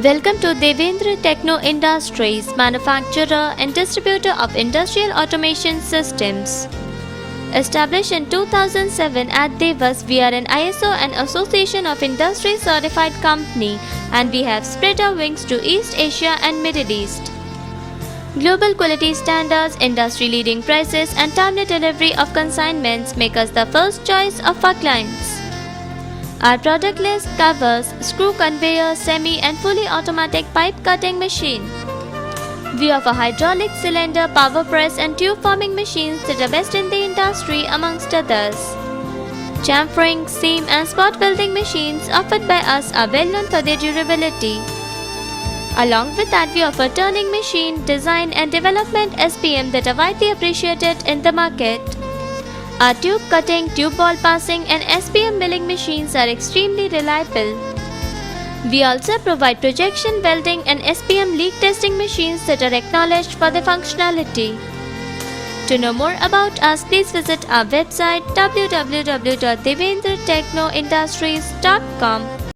Welcome to Devendra Techno Industries, manufacturer and distributor of industrial automation systems. Established in 2007 at Devas, we are an ISO and Association of Industry certified company, and we have spread our wings to East Asia and Middle East. Global quality standards, industry-leading prices, and timely delivery of consignments make us the first choice of our clients. Our product list covers screw conveyor, semi and fully automatic pipe cutting machine. We offer hydraulic cylinder, power press and tube forming machines that are best in the industry amongst others. Chamfering, seam and spot welding machines offered by us are well known for their durability. Along with that, we offer turning machine, design and development SPM that are widely appreciated in the market. Our tube cutting, tube ball passing and SPM milling machines are extremely reliable. We also provide projection welding and SPM leak testing machines that are acknowledged for their functionality. To know more about us, please visit our website www.devendratechnoindustries.com.